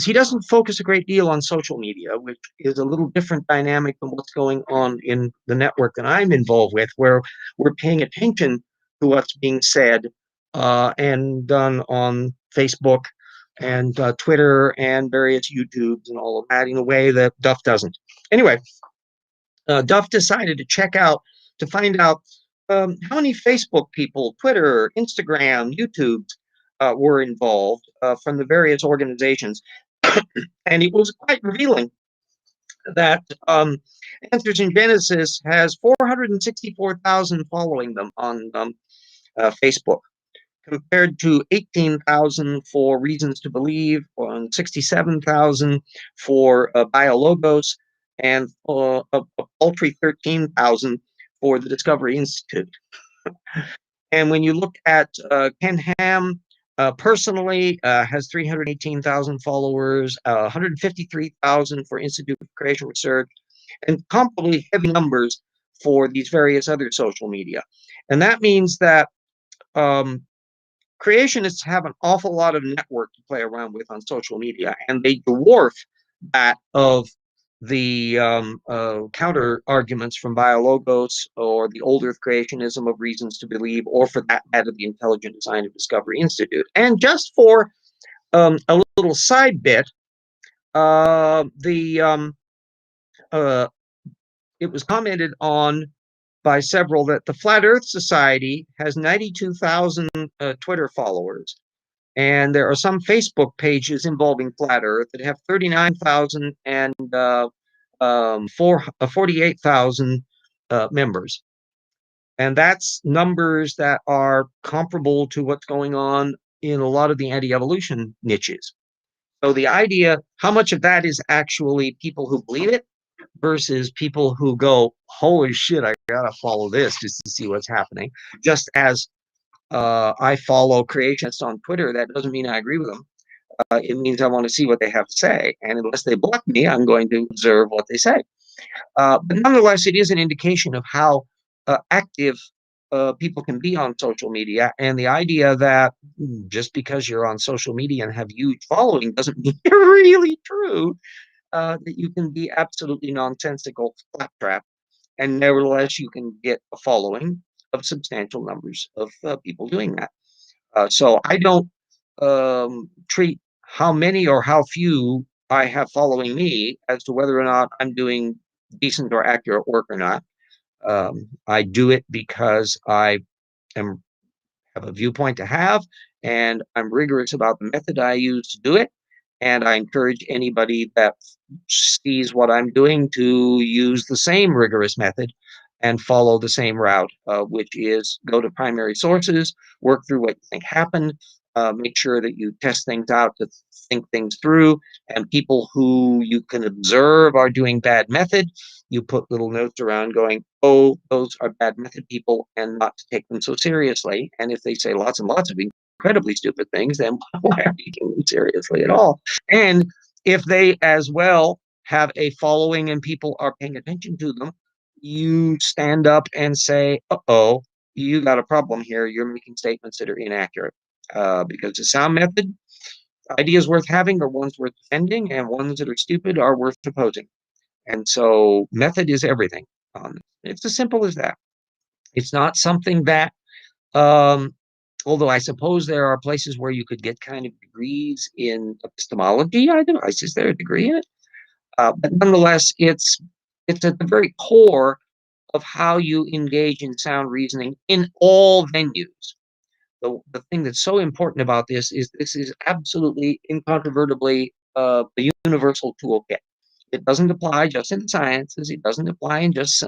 he doesn't focus a great deal on social media, which is a little different dynamic than what's going on in the network that I'm involved with, where we're paying attention to what's being said and done on Facebook and Twitter and various YouTubes and all of that in a way that Duff doesn't. Anyway, Duff decided to find out how many Facebook people, Twitter, Instagram, YouTube were involved from the various organizations. And it was quite revealing that Answers in Genesis has 464,000 following them on Facebook, compared to 18,000 for Reasons to Believe, and 67,000 for Biologos, and a paltry 13,000 for the Discovery Institute. And when you look at Ken Ham, personally, has 318,000 followers, 153,000 for Institute of Creation Research, and comparably heavy numbers for these various other social media. And that means that creationists have an awful lot of network to play around with on social media, and they dwarf that of the counter arguments from Biologos or the old Earth creationism of Reasons to Believe, or for that matter, the Intelligent Design of Discovery Institute. And just for a little side bit, it was commented on by several that the Flat Earth Society has 92,000 Twitter followers. And there are some Facebook pages involving Flat Earth that have 39,000 and 48,000 members. And that's numbers that are comparable to what's going on in a lot of the anti-evolution niches. So the idea, how much of that is actually people who believe it versus people who go, holy shit, I gotta follow this just to see what's happening. Just as I follow creationists on Twitter, that doesn't mean I agree with them. It means I want to see what they have to say. And unless they block me, I'm going to observe what they say. But nonetheless, it is an indication of how active people can be on social media. And the idea that just because you're on social media and have huge following doesn't mean you're really true. That you can be absolutely nonsensical, claptrap, and nevertheless you can get a following of substantial numbers of people doing that. So I don't treat how many or how few I have following me as to whether or not I'm doing decent or accurate work or not. I do it because I am have a viewpoint to have, and I'm rigorous about the method I use to do it. And I encourage anybody that sees what I'm doing to use the same rigorous method and follow the same route, which is go to primary sources, work through what you think happened, make sure that you test things out to think things through, and people who you can observe are doing bad method, you put little notes around going, oh, those are bad method people, and not to take them so seriously. And if they say lots and lots of incredibly stupid things, then why are you taking them seriously at all? And if they as well have a following and people are paying attention to them, you stand up and say, uh-oh, you got a problem here. You're making statements that are inaccurate. Because the sound method, ideas worth having are ones worth defending, and ones that are stupid are worth opposing. And so method is everything. It's as simple as that. It's not something that, although I suppose there are places where you could get kind of degrees in epistemology, is there a degree in it? But nonetheless, it's at the very core of how you engage in sound reasoning in all venues. The thing that's so important about this is absolutely incontrovertibly a universal toolkit. It doesn't apply just in sciences. It doesn't apply in just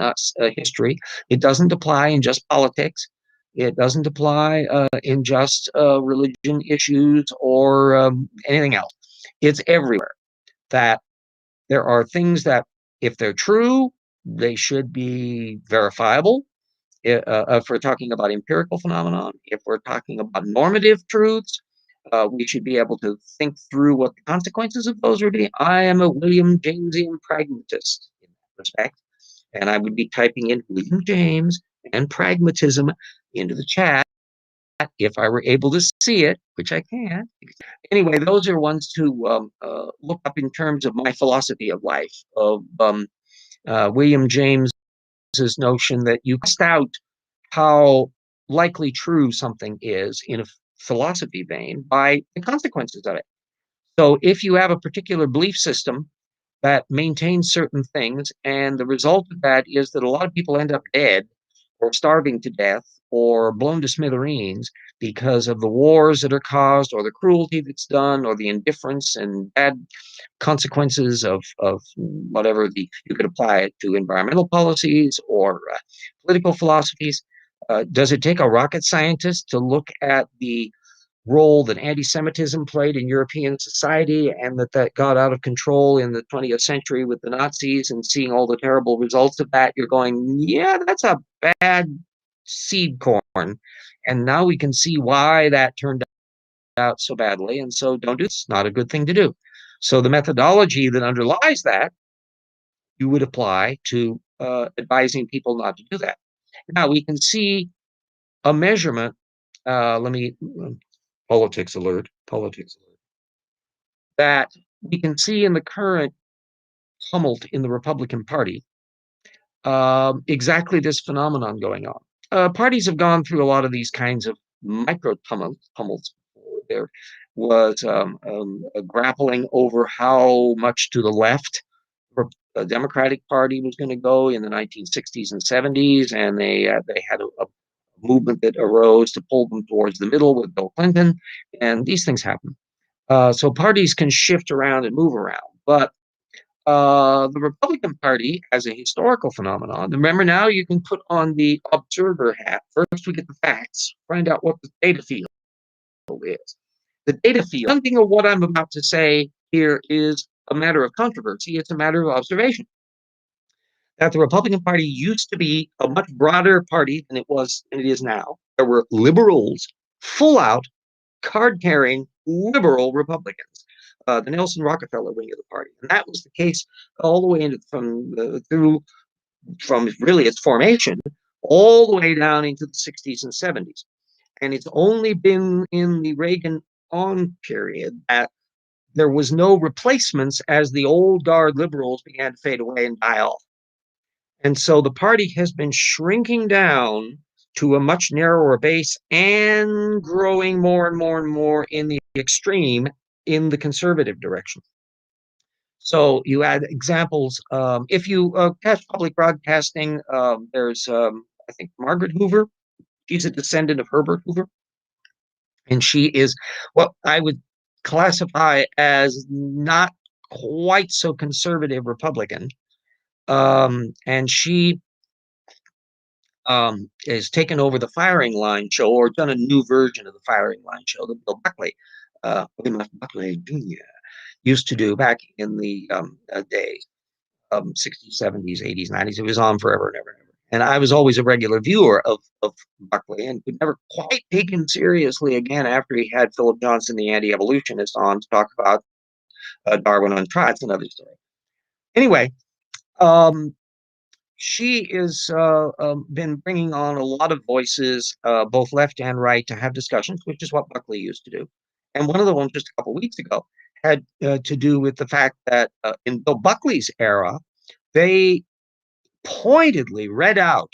history. It doesn't apply in just politics. It doesn't apply in just religion issues or anything else. It's everywhere. That there are things that, if they're true, they should be verifiable. If we're talking about empirical phenomenon, if we're talking about normative truths, we should be able to think through what the consequences of those would be. I am a William Jamesian pragmatist in that respect, and I would be typing in William James and pragmatism into the chat if I were able to see it, which I can't. Anyway, those are ones to look up in terms of my philosophy of life, of William James's notion that you test out how likely true something is in a philosophy vein by the consequences of it. So if you have a particular belief system that maintains certain things, and the result of that is that a lot of people end up dead or starving to death or blown to smithereens because of the wars that are caused or the cruelty that's done or the indifference and bad consequences of whatever you could apply it to environmental policies or political philosophies. Does it take a rocket scientist to look at the role that anti-Semitism played in European society and that got out of control in the 20th century with the Nazis, and seeing all the terrible results of that? You're going, yeah, that's a bad seed corn. And now we can see why that turned out so badly. And so don't do it. It's not a good thing to do. So the methodology that underlies that, you would apply to advising people not to do that. Now we can see a measurement. Let me politics alert. That we can see in the current tumult in the Republican Party exactly this phenomenon going on. Parties have gone through a lot of these kinds of micro tumults. There was a grappling over how much to the left the Democratic Party was going to go in the 1960s and 70s, and they had a movement that arose to pull them towards the middle with Bill Clinton, and these things happen. So parties can shift around and move around, but the Republican Party as a historical phenomenon, remember, now you can put on the observer hat. First we get the facts, find out what the data field is. The data field, something of what I'm about to say here is a matter of controversy. It's a matter of observation. That the Republican Party used to be a much broader party than it is now. There were liberals, full out, card carrying liberal Republicans, the Nelson Rockefeller wing of the party. And that was the case all the way into from really its formation all the way down into the 60s and 70s. And it's only been in the Reagan on period that there was no replacements as the old guard liberals began to fade away and die off. And so the party has been shrinking down to a much narrower base and growing more and more and more in the extreme in the conservative direction. So you add examples. If you catch public broadcasting, there's, I think, Margaret Hoover. She's a descendant of Herbert Hoover. And she is what I would classify as not quite so conservative Republican. And she has taken over the Firing Line show, or done a new version of the Firing Line show that Bill Buckley, William F. Buckley Jr. used to do back in the days, 60s, 70s, 80s, 90s. It was on forever and ever and ever. And I was always a regular viewer of Buckley, and could never quite take him seriously again after he had Philip Johnson, the anti-evolutionist, on to talk about Darwin Untried. It's another story. Anyway, she has been bringing on a lot of voices, both left and right, to have discussions, which is what Buckley used to do. And one of the ones just a couple of weeks ago had to do with the fact that in Bill Buckley's era, they pointedly read out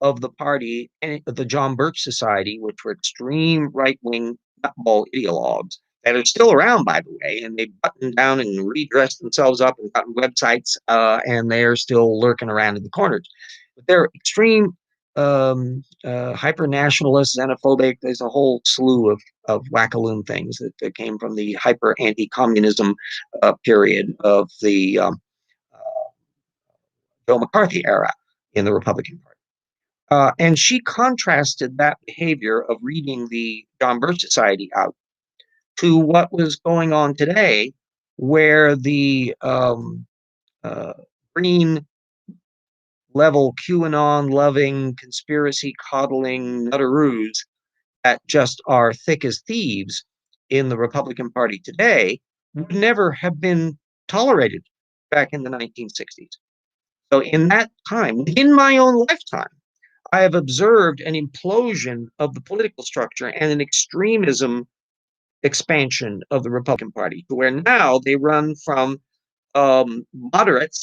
of the party and the John Birch Society, which were extreme right-wing nutball ideologues that are still around, by the way, and they buttoned down and redressed themselves up and gotten websites, and they're still lurking around in the corners. But they're extreme hyper-nationalist, xenophobic. There's a whole slew of wackaloon things that came from the hyper-anti-communism period of the Joe McCarthy era in the Republican Party. And she contrasted that behavior of reading the John Birch Society out to what was going on today, where the green level QAnon loving, conspiracy coddling nutteroos that just are thick as thieves in the Republican Party today would never have been tolerated back in the 1960s. So in that time, in my own lifetime, I have observed an implosion of the political structure and an extremism expansion of the Republican Party, to where now they run from moderate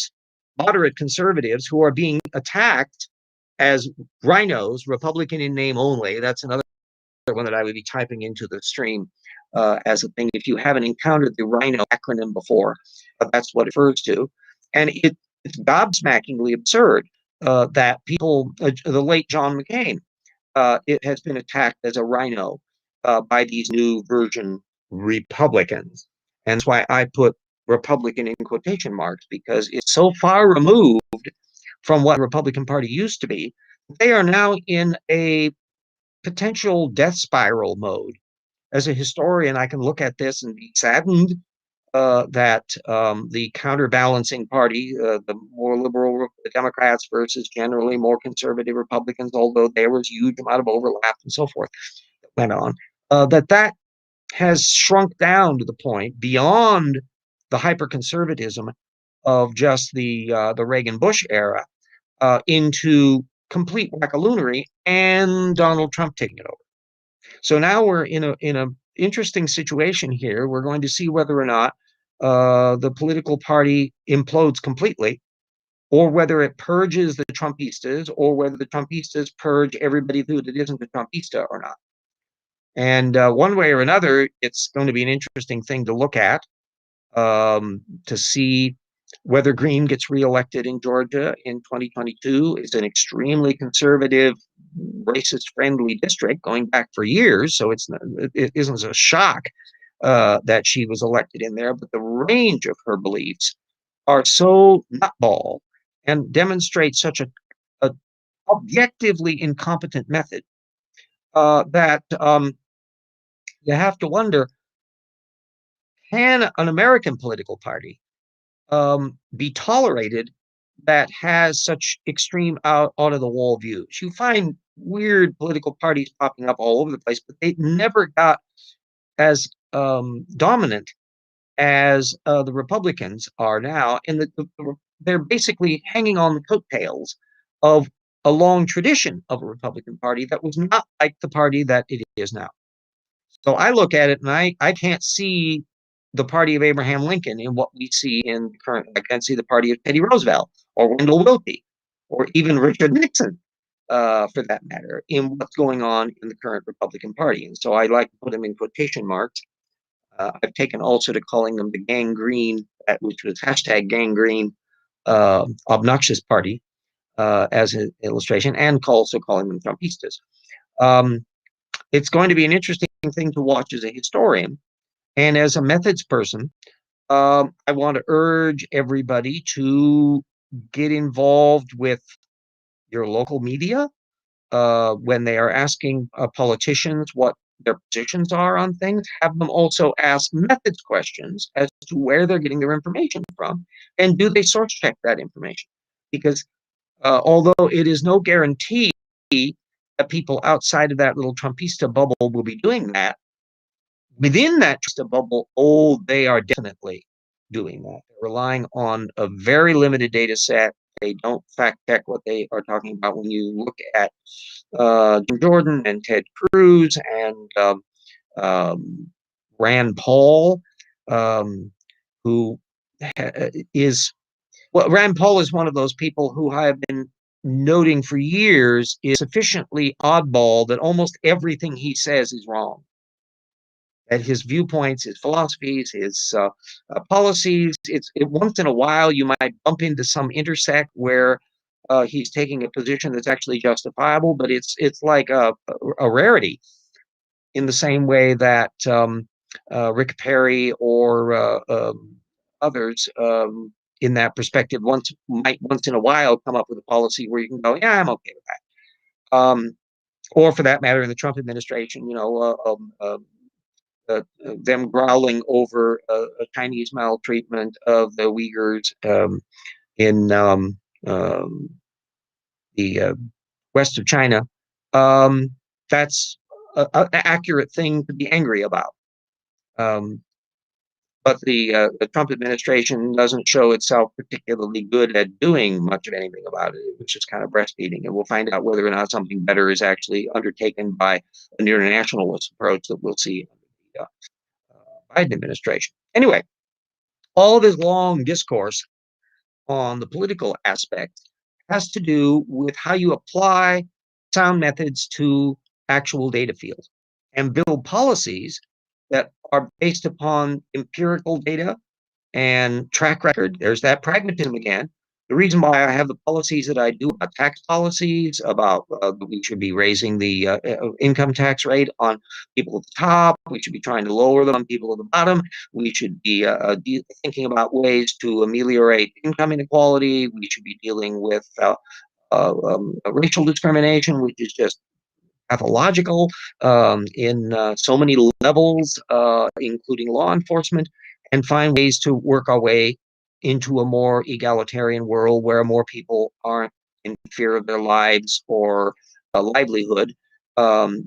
conservatives who are being attacked as rhinos, Republican in name only. That's another one that I would be typing into the stream as a thing. If you haven't encountered the rhino acronym before, that's what it refers to. And it's gobsmackingly absurd that people, the late John McCain, it has been attacked as a rhino by these new version Republicans. And that's why I put Republican in quotation marks, because it's so far removed from what the Republican Party used to be. They are now in a potential death spiral mode. As a historian, I can look at this and be saddened that the counterbalancing party, the more liberal Democrats versus generally more conservative Republicans, although there was a huge amount of overlap and so forth that went on, that has shrunk down to the point beyond the hyper-conservatism of just the Reagan-Bush era into complete wackaloonry, and Donald Trump taking it over. So now we're in a interesting situation here. We're going to see whether or not the political party implodes completely, or whether it purges the Trumpistas, or whether the Trumpistas purge everybody that isn't a Trumpista or not. And one way or another, it's going to be an interesting thing to look at, to see whether Green gets reelected in Georgia in 2022. It's an extremely conservative, racist-friendly district going back for years, so it isn't a shock that she was elected in there. But the range of her beliefs are so nutball and demonstrate such a objectively incompetent method that you have to wonder, can an American political party be tolerated that has such extreme out of the wall views? You find weird political parties popping up all over the place, but they never got as dominant as the Republicans are now. And they're basically hanging on the coattails of a long tradition of a Republican Party that was not like the party that it is now. So I look at it and I can't see the party of Abraham Lincoln in what we see in the current. I can't see the party of Teddy Roosevelt or Wendell Willkie or even Richard Nixon, for that matter, in what's going on in the current Republican Party. And so I like to put them in quotation marks I've taken also to calling them the gangrene, which was hashtag gangrene obnoxious party as an illustration, and also calling them Trumpistas. It's going to be an interesting thing to watch as a historian. And as a methods person, I want to urge everybody to get involved with your local media when they are asking politicians what their positions are on things. Have them also ask methods questions as to where they're getting their information from, and do they source check that information? Because although it is no guarantee that people outside of that little Trumpista bubble will be doing that, within that Trumpista bubble, they are definitely doing that. They're relying on a very limited data set. They don't fact check what they are talking about. When you look at Jordan and Ted Cruz and Rand Paul, who is Rand Paul is one of those people who I have been noting for years is sufficiently oddball that almost everything he says is wrong. That his viewpoints, his philosophies, his policies, once in a while you might bump into some intersect where he's taking a position that's actually justifiable, but it's like a rarity, in the same way that Rick Perry or others in that perspective might once in a while come up with a policy where you can go, yeah, I'm okay with that. Or for that matter, in the Trump administration, them growling over a Chinese maltreatment of the Uyghurs in the west of China. That's an accurate thing to be angry about. But the Trump administration doesn't show itself particularly good at doing much of anything about it, which is kind of breastfeeding. And we'll find out whether or not something better is actually undertaken by an internationalist approach that we'll see in the Biden administration. Anyway, all of his long discourse on the political aspect has to do with how you apply sound methods to actual data fields and build policies that are based upon empirical data and track record. There's that pragmatism again. The reason why I have the policies that I do about tax policies, about we should be raising the income tax rate on people at the top, we should be trying to lower them on people at the bottom, we should be thinking about ways to ameliorate income inequality, we should be dealing with racial discrimination, which is just pathological in so many levels, including law enforcement, and find ways to work our way into a more egalitarian world where more people aren't in fear of their lives or a livelihood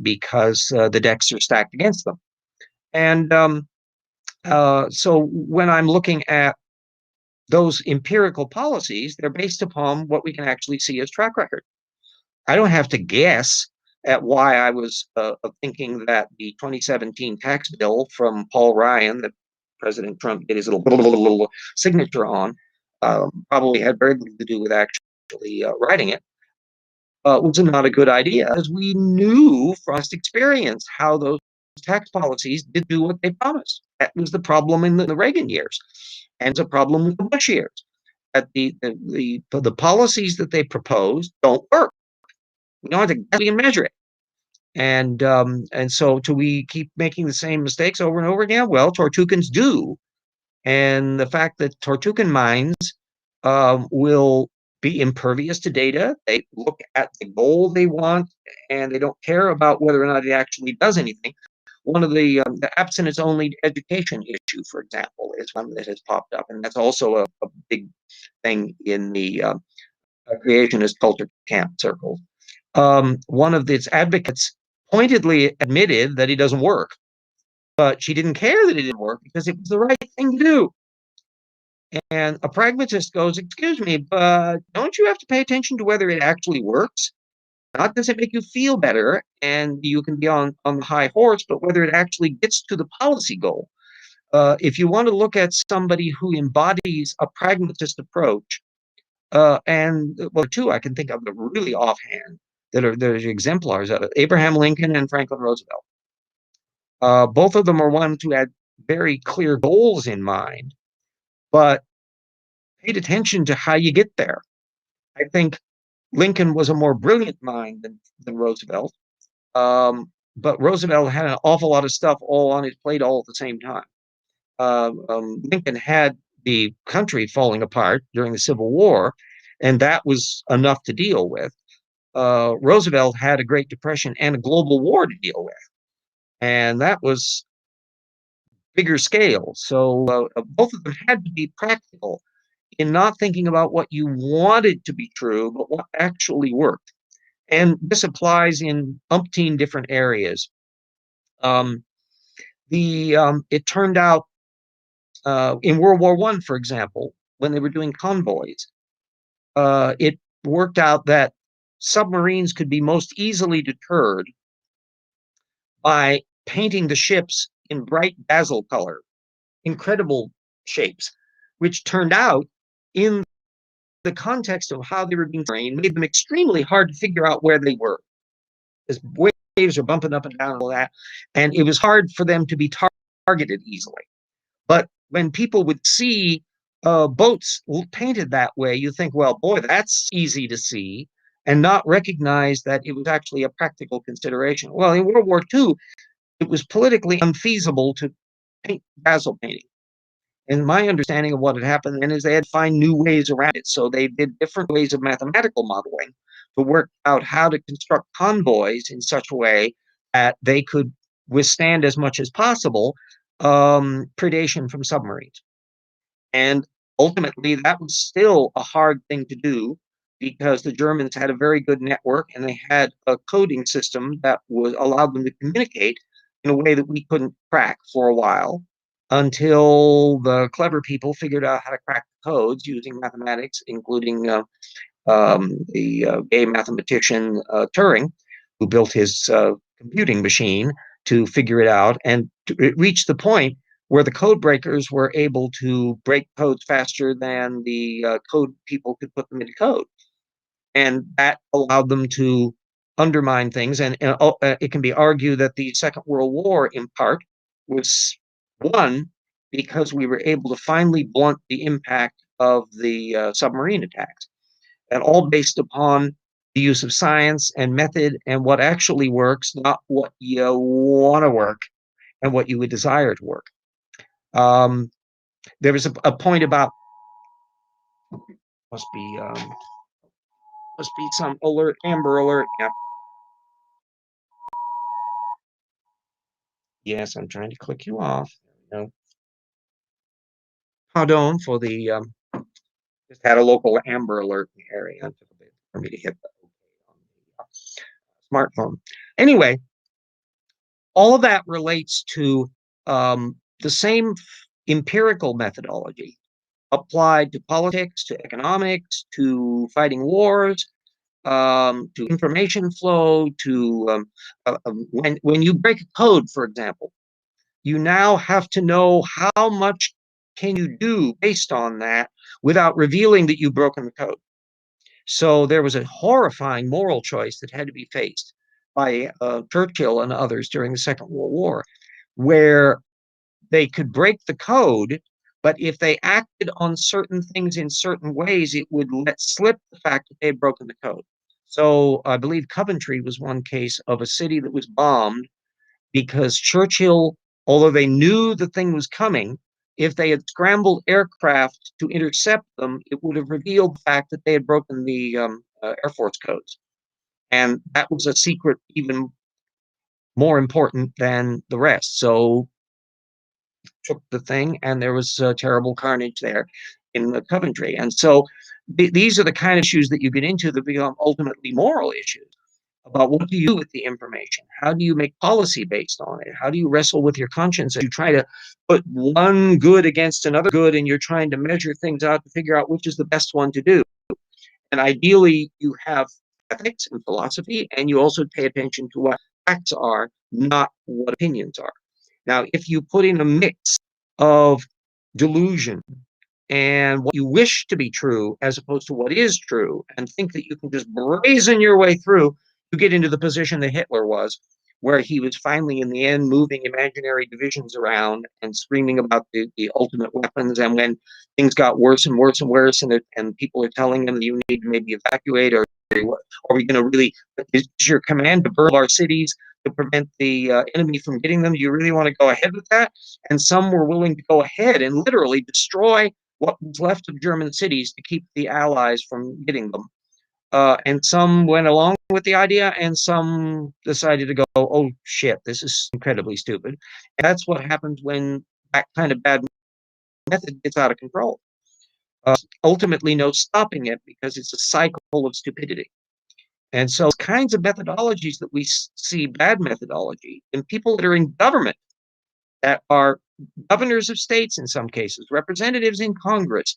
because the decks are stacked against them. And so when I'm looking at those empirical policies, they're based upon what we can actually see as track record. I don't have to guess at why I was thinking that the 2017 tax bill from Paul Ryan that President Trump did his little signature on probably had very little to do with actually writing it, was not a good idea, as we knew from past experience how those tax policies did do what they promised. That was the problem in the Reagan years, and it's a problem with the Bush years. That the policies that they proposed don't work. We don't have to we can measure it. And so do we keep making the same mistakes over and over again? Well, Tortukans do. And the fact that Tortukan minds will be impervious to data, they look at the goal they want, and they don't care about whether or not it actually does anything. One of the abstinence-only education issue, for example, is one that has popped up, and that's also a big thing in the creationist culture camp circles. One of its advocates pointedly admitted that it doesn't work, but she didn't care that it didn't work because it was the right thing to do. And a pragmatist goes, excuse me, but don't you have to pay attention to whether it actually works? Not does it make you feel better and you can be on the high horse, but whether it actually gets to the policy goal. If you want to look at somebody who embodies a pragmatist approach, and well, two I can think of really offhand that are exemplars of it: Abraham Lincoln and Franklin Roosevelt. Both of them are ones who had very clear goals in mind, but paid attention to how you get there. I think Lincoln was a more brilliant mind than Roosevelt, but Roosevelt had an awful lot of stuff all on his plate all at the same time. Lincoln had the country falling apart during the Civil War, and that was enough to deal with. Roosevelt had a Great Depression and a global war to deal with, and that was bigger scale. So both of them had to be practical in not thinking about what you wanted to be true, but what actually worked. And this applies in umpteen different areas. It turned out in World War I, for example, when they were doing convoys, it worked out that submarines could be most easily deterred by painting the ships in bright dazzle color, incredible shapes, which turned out, in the context of how they were being trained, made them extremely hard to figure out where they were. As waves are bumping up and down and all that, and it was hard for them to be targeted easily. But when people would see boats painted that way, you think, well, boy, that's easy to see, and not recognize that it was actually a practical consideration. Well, in World War II, it was politically unfeasible to paint dazzle painting. And my understanding of what had happened then is they had to find new ways around it. So they did different ways of mathematical modeling to work out how to construct convoys in such a way that they could withstand as much as possible predation from submarines. And ultimately, that was still a hard thing to do because the Germans had a very good network and they had a coding system that was allowed them to communicate in a way that we couldn't crack for a while, until the clever people figured out how to crack the codes using mathematics, including the gay mathematician Turing, who built his computing machine to figure it out. And it reached the point where the code breakers were able to break codes faster than the code people could put them into code. And that allowed them to undermine things. And it can be argued that the Second World War, in part, was won because we were able to finally blunt the impact of the submarine attacks, and all based upon the use of science and method and what actually works, not what you want to work and what you would desire to work. There was a point about must be some alert, Amber Alert. Yep. Yes, I'm trying to click you off. No. Pardon for the just had a local Amber Alert in the area. It took a bit for me to hit the on the smartphone. Anyway, all of that relates to the same empirical methodology applied to politics, to economics, to fighting wars, to information flow, to when you break a code, for example, you now have to know how much can you do based on that without revealing that you've broken the code. So there was a horrifying moral choice that had to be faced by Churchill and others during the Second World War, where they could break the code, but if they acted on certain things in certain ways, it would let slip the fact that they had broken the code. So I believe Coventry was one case of a city that was bombed because Churchill, although they knew the thing was coming, if they had scrambled aircraft to intercept them, it would have revealed the fact that they had broken the Air Force codes. And that was a secret even more important than the rest. So took the thing, and there was terrible carnage there in the Coventry. And so these are the kind of issues that you get into that become ultimately moral issues about what do you do with the information? How do you make policy based on it? How do you wrestle with your conscience as you try to put one good against another good, and you're trying to measure things out to figure out which is the best one to do? And ideally, you have ethics and philosophy, and you also pay attention to what facts are, not what opinions are. Now, if you put in a mix of delusion and what you wish to be true as opposed to what is true, and think that you can just brazen your way through, you get into the position that Hitler was, where he was finally, in the end, moving imaginary divisions around and screaming about the ultimate weapons. And when things got worse and worse and worse, and people are telling him, you need to maybe evacuate, or are we going to really, is your command to burn our cities to prevent the enemy from getting them? Do you really want to go ahead with that? And some were willing to go ahead and literally destroy what was left of German cities to keep the Allies from getting them. And some went along with the idea, and some decided to go, oh shit, this is incredibly stupid. And that's what happens when that kind of bad method gets out of control. Ultimately, no stopping it, because it's a cycle of stupidity. And so kinds of methodologies that we see, bad methodology, in people that are in government, that are governors of states in some cases, representatives in Congress,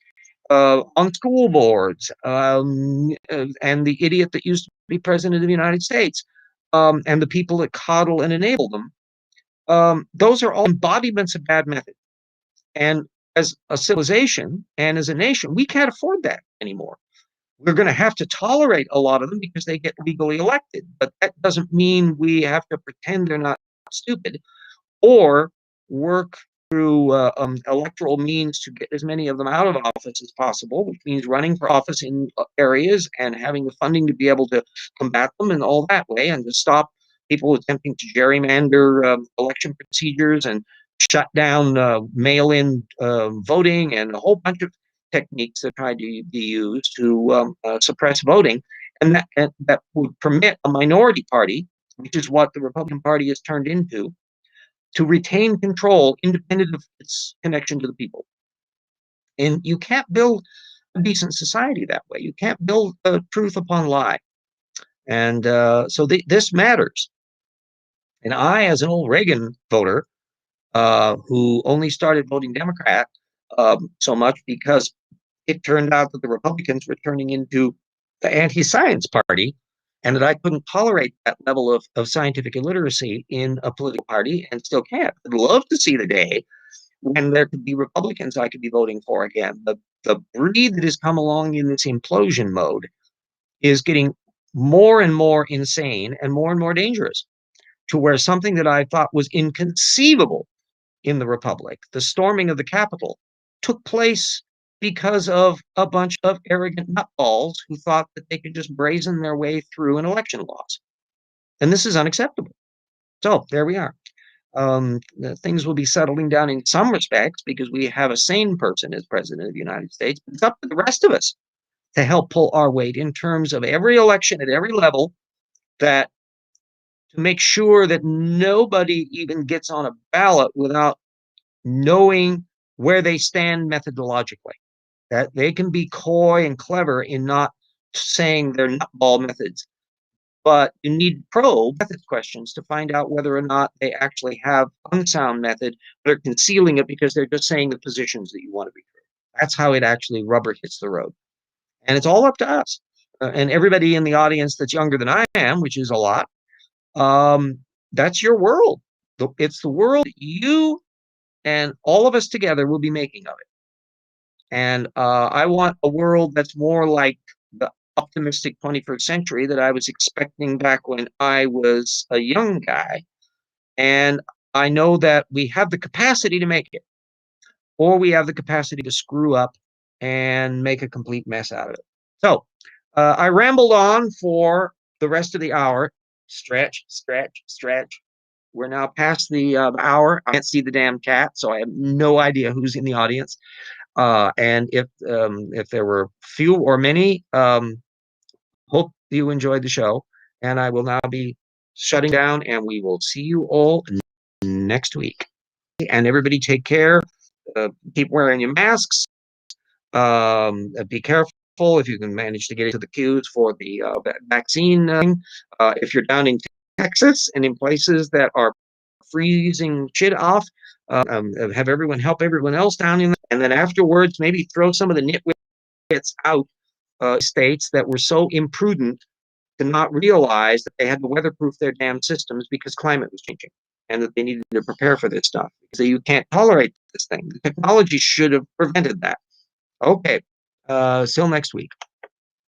on school boards, and the idiot that used to be president of the United States, and the people that coddle and enable them. Those are all embodiments of bad method. And as a civilization and as a nation, we can't afford that anymore. We're going to have to tolerate a lot of them because they get legally elected. But that doesn't mean we have to pretend they're not stupid, or work through electoral means to get as many of them out of office as possible, which means running for office in areas and having the funding to be able to combat them in all that way, and to stop people attempting to gerrymander election procedures and shut down mail-in voting, and a whole bunch of techniques that try to be used to suppress voting. And that would permit a minority party, which is what the Republican Party has turned into, to retain control independent of its connection to the people. And you can't build a decent society that way. You can't build truth upon lie. And so this matters. And I, as an old Reagan voter, who only started voting Democrat so much because it turned out that the Republicans were turning into the anti-science party, and that I couldn't tolerate that level of scientific illiteracy in a political party, and still can't. I'd love to see the day when there could be Republicans I could be voting for again. The breed that has come along in this implosion mode is getting more and more insane and more dangerous, to where something that I thought was inconceivable in the Republic, the storming of the Capitol, took place because of a bunch of arrogant nutballs who thought that they could just brazen their way through an election laws. And this is unacceptable. So there we are. Things will be settling down in some respects because we have a sane person as president of the United States. But it's up to the rest of us to help pull our weight in terms of every election at every level, that to make sure that nobody even gets on a ballot without knowing where they stand methodologically. That they can be coy and clever in not saying they're nutball methods, but you need probe methods questions to find out whether or not they actually have unsound method, but are concealing it because they're just saying the positions that you want to be true. That's how it actually rubber hits the road. And it's all up to us. And everybody in the audience that's younger than I am, which is a lot, that's your world. It's the world you and all of us together will be making of it. And I want a world that's more like the optimistic 21st century that I was expecting back when I was a young guy. And I know that we have the capacity to make it, or we have the capacity to screw up and make a complete mess out of it. So I rambled on for the rest of the hour. Stretch, stretch, stretch. We're now past the hour. I can't see the damn chat, so I have no idea who's in the audience. And if there were few or many, hope you enjoyed the show. And I will now be shutting down, and we will see you all next week. And everybody take care. Keep wearing your masks. Be careful if you can manage to get into the queues for the vaccine. If you're down in Texas and in places that are freezing shit off, have everyone help everyone else down in there. And then afterwards, maybe throw some of the nitwits out states that were so imprudent to not realize that they had to weatherproof their damn systems because climate was changing, and that they needed to prepare for this stuff. So you can't tolerate this thing. The technology should have prevented that. Okay, till next week.